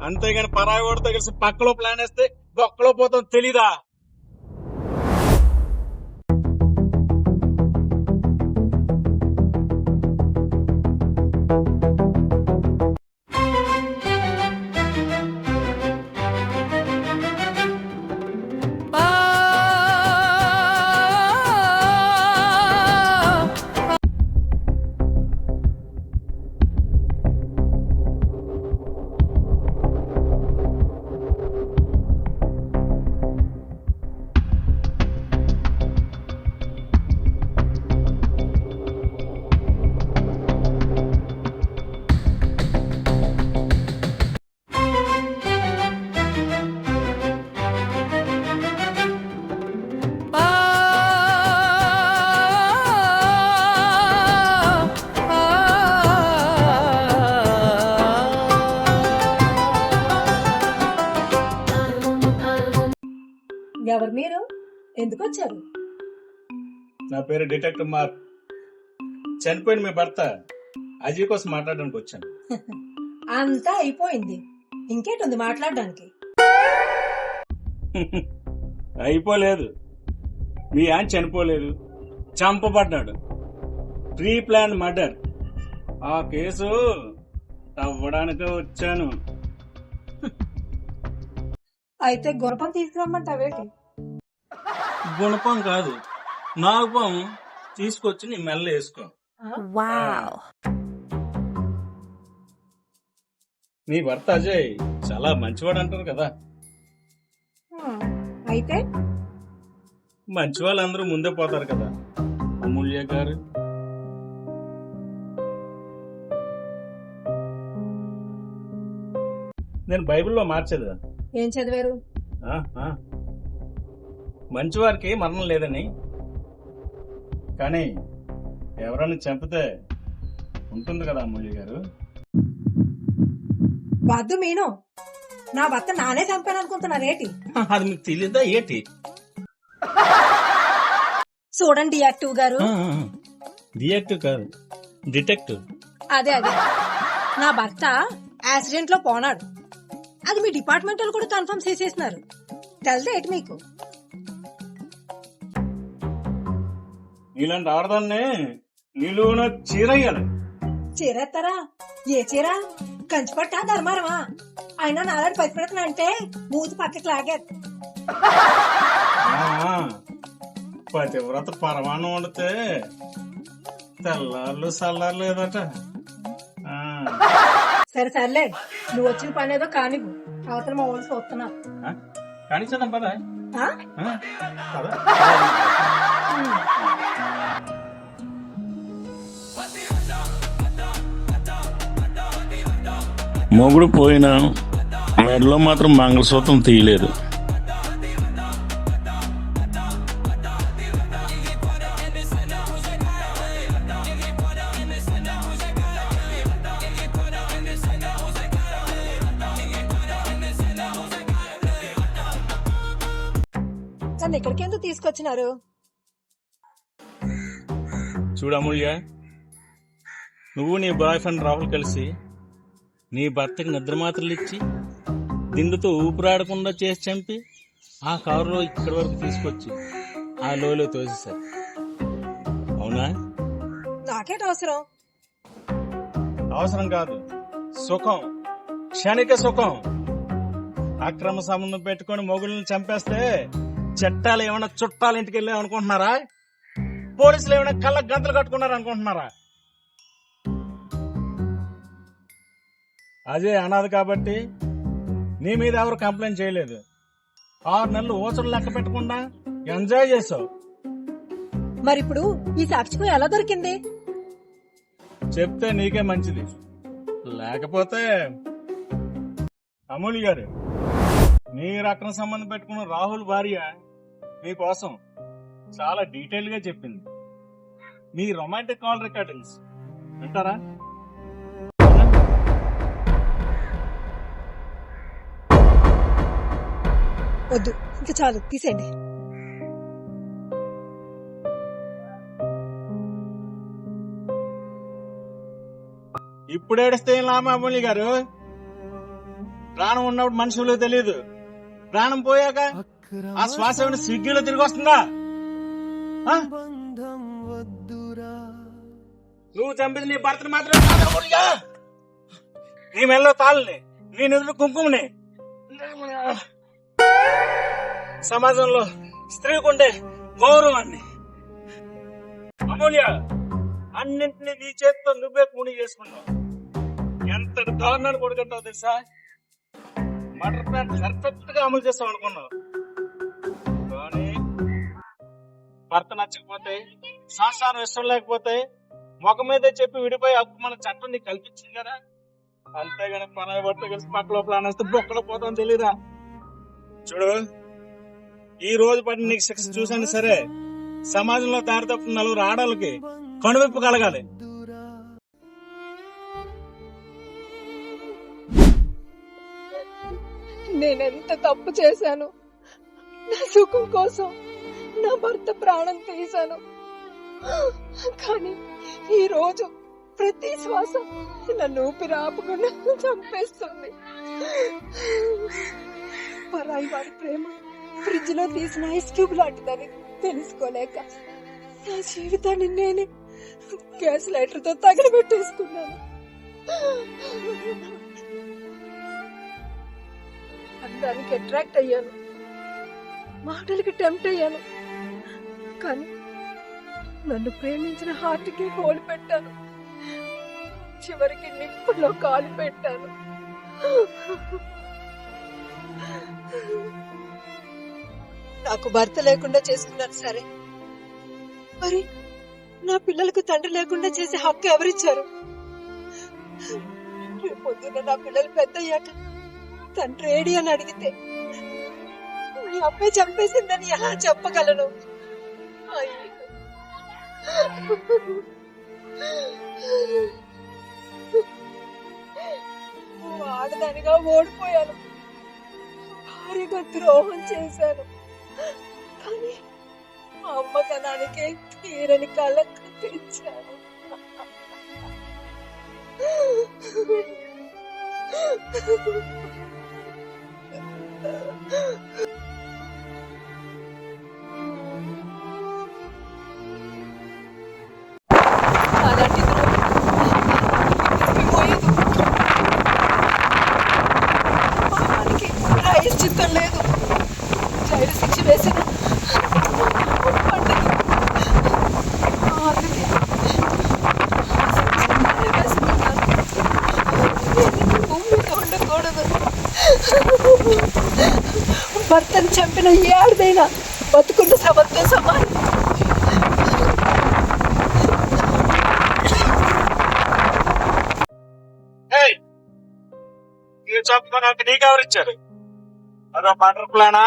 అంతేగాని పరాయి వాడితో కలిసి పక్కలో ప్లాన్ వేస్తే బొక్కలో పోతాం తెలీదా? ఎవరు మీరు? ఎందుకు వచ్చారు? నా పేరు డిటెక్టివ్ మార్క్. చనిపోయిన మీ భర్త అజయ్ కోసం మాట్లాడడానికి వచ్చాను. అంతా అయిపోయింది, ఇంకేటుంది మాట్లాడడానికి? అయిపోలేదు. మీ ఆయన చనిపోలేదు, చంపబడ్డాడు. Pre plan murder. ఆ కేసు తవ్వడానికే వచ్చాను. అయితే గుణపం తీసుకురమ్మంటావేటి? గుణపం కాదు, నాగపం తీసుకొచ్చి నీ మెల్ల వేసుకో. నీ భర్త అజయ్ చాలా మంచివాడు అంటారు కదా. అయితే మంచి వాళ్ళందరూ ముందే పోతారు కదా. అమూల్య గారు, నేను బైబిల్లో మార్చేదా? ఏం చదివారు? మంచివారికి మరణం లేదని, కానీ ఎవరైనా చంపితే ఉంటుంది కదా అమూల్య గారు. వద్దు మీను, నా భర్త నానే చంపాను అనుకుంటున్నారేటి? అది మీకు తెలియదా ఏటి? చూడండి యాక్టివ్ గారు. డిటెక్టివ్ కాదు, డిటెక్టివ్. అదే నా భర్త యాక్సిడెంట్ లో పోనాడు. అది మీ డిపార్ట్మెంట్ వాళ్ళు కూడా కన్ఫర్మ్ చేసేసినారు. తెలుసా ఏంటి మీకు? ఇలాంటి ఆడదాన్ని నిలువున చీరయ్యాలి. చీరెత్తారా? ఏ చీర? కంచిపట్టా ధర్మారమా? అయినా నాలాంటి పసిపెడతాను అంటే మూతి పక్కకి లాగారు. పతివ్రత పరమాణం వండితే తెల్లార్లు సల్లార్లు ఏదట. సరే సర్లే, నువ్వు వచ్చిన పని ఏదో కానివ్వు. అవతల మా వాళ్ళు చూస్తున్నా. కానిచ్చేద్దాం పదా. మొగుడు పోయినా మెడలో మాత్రం మంగళసూత్రం తీయలేదు. నన్ను ఇక్కడికి ఎందుకు తీసుకొచ్చినారు? చూడు అమూల్య, నువ్వు నీ బాయ్ ఫ్రెండ్ రాహుల్ కలిసి నీ భర్తకి నిద్ర మాత్రలు ఇచ్చి దిండుతో ఊపిరాడకుండా చేసి చంపి ఆ కారులో ఇక్కడి వరకు తీసుకొచ్చి ఆ లోయలో తోసేశారు. అవునా? నాకేట అవసరం? అవసరం కాదు, సుఖం, క్షణిక సుఖం. అక్రమ సంబంధం పెట్టుకుని మొగుళ్ళని చంపేస్తే చట్టాలు ఏమైనా చుట్టాల ఇంటికి వెళ్ళాం అనుకుంటున్నారా? పోలీసులు ఏమైనా కళ్ళకు గంతలు కట్టుకున్నారు అనుకుంటున్నారా? అజయ్ అనాథ కాబట్టి నీ మీద ఎవరు కంప్లైంట్ చేయలేదు. 6 నెలలు ఓచలు లెక్క పెట్టకుండా ఎంజాయ్ చేసావు. మరిప్పుడు ఈ సాక్షికం ఎలా దొరికింది? చెప్తే నీకే మంచిది, లేకపోతే అమూల్య గారు, నీ రకం సంబంధం పెట్టుకున్న రాహుల్ భార్య మీకోసం చాలా డీటెయిల్ గా చెప్పింది. మీ రొమాంటిక్ కాల్ రికార్డింగ్స్ వింటారా? వద్దు, ఇంకా చాలు, తీసేయండి. ఇప్పుడు ఏడిస్తే ఏం లాభం అమూల్య గారు? ప్రాణం ఉన్నప్పుడు మనిషి విలువ తెలియదు, ప్రాణం పోయాక ఆ శ్వాస ఏమైనా స్విగ్గీలో తిరిగి వస్తుందా? ఆ? నువ్వు చంపింది నీ భర్తను మాత్రమే కాదు అమూల్య. నీ మెల్లో తాళ్ళని, నీ నిధులు కుంకుమని, సమాజంలో స్త్రీకుండే గౌరవాన్ని. అమూల్య, అన్నింటినీ నీ చేతితో నువ్వే కూని చేసుకున్నావు. ఎంతటి దారుణాన్ని కొడుకుంటావు తెలుసా? మటర్ ప్లాన్ పర్ఫెక్ట్ గా అమలు చేస్తావు అనుకున్నావు, కానీ భర్త నచ్చకపోతే, సంసారం ఇష్టం లేకపోతే ముఖం మీదే చెప్పి విడిపోయి హక్కు మన చట్టం నీకు కల్పించింది కదా. అంతేగాని పరాయి భర్త కలిసి పక్కలో ప్లాన్ వేస్తే బొక్కలో పోతాం తెలీదా? చూడు, ఈ రోజు పడిన నీకు శిక్ష చూసాను సరే, సమాజంలో దారి తప్పిన నలుగురు ఆడవాళ్ళకి కనువిప్పు కలగాలి. నేనెంత తప్పు చేశాను, నా సుఖం కోసం నా భర్త ప్రాణం తీశాను. కానీ ఈ రోజు ప్రతి శ్వాస నన్ను ఊపిరి ఆపకుండా చంపేస్తుంది. పరాయి వాడి ప్రేమ ఫ్రిడ్జ్ లో తీసిన ఐస్ క్యూబ్ లాంటిదని తెలుసుకోలేక నా జీవితాన్ని నేనే గ్యాస్ లైటర్ తో తగలబెట్టేసుకున్నాను. అందానికి అట్రాక్ట్ అయ్యాను, మాటలకి టెంప్ట్ అయ్యాను, కానీ నన్ను ప్రేమించిన హార్ట్ కి హోల్ పెట్టాను. చివరికి నిప్పుల్లో కాలు పెట్టాను. నాకు భర్త లేకుండా చేసుకున్నాను సరే, మరి నా పిల్లలకు తండ్రి లేకుండా చేసే హక్కు ఎవరిచ్చారు? రేపు పొద్దున్న నా పిల్లలు పెద్దయ్యాక తండ్రి ఏడి అని అడిగితే మీ అమ్మాయి చంపేసిందని ఎలా చెప్పగలను? ఆడదానిగా ఓడిపోయాను, భారీగా ద్రోహం చేశాను, కానీ మా అమ్మతనానికి తీరని కళకు తెచ్చాను. అలాంటి ప్రాయశ్చిత్తం లేదు. జైలు శిక్ష వేసిన పండుగ అందుకే ఉండకూడదు. భర్తను చంపిన ఏ ఆడదైనా బతుకున్న శవంతో సమానం. చంపుకోవడానికి నీకెవరిచ్చారు? అదో మటర్ ప్లానా?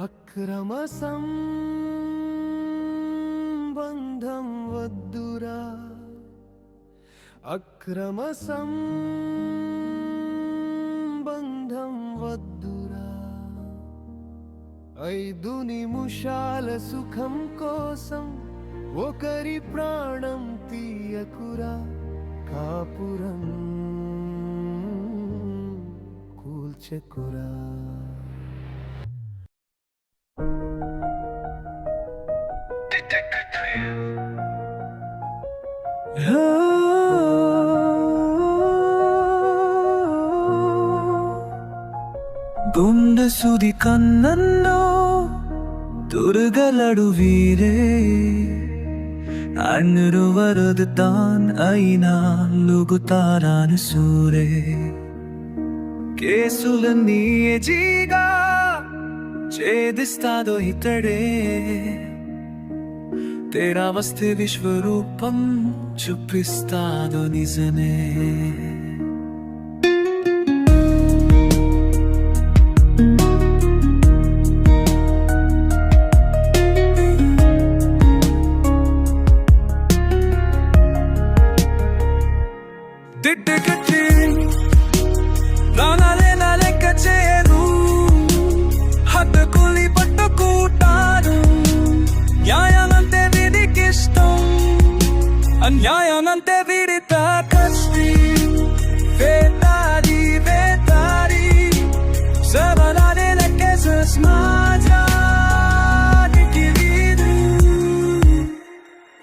అక్రమ సంబంధం వద్దురా, అక్రమ సంబంధం వద్దురా, 5 నిమిషాల సుఖం కోసం ఒకరి ప్రాణం తీయకురా, కాపురం కూల్చకురా. గుండె సుది కన్నన్నో దుర్గలడు వీరే, అన్నురువరదు తాన్ అయినా లుగుతారాను సూరే. కేసులన్నీ ఎజీగా ఛేదిస్తాదో ఇతడే, तेरा वस्ते विश्वरूपम చూపిస్తాదో నిజమే. దిట్టకట్టి ప్రాణాలే నా లెక్క చేయను, హద్దుకులి పట్టుకుంటాను, న్యాయమంటే విధికిష్టం,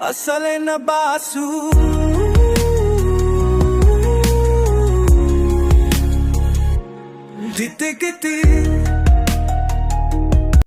అసలైన బాసు దిత్తికి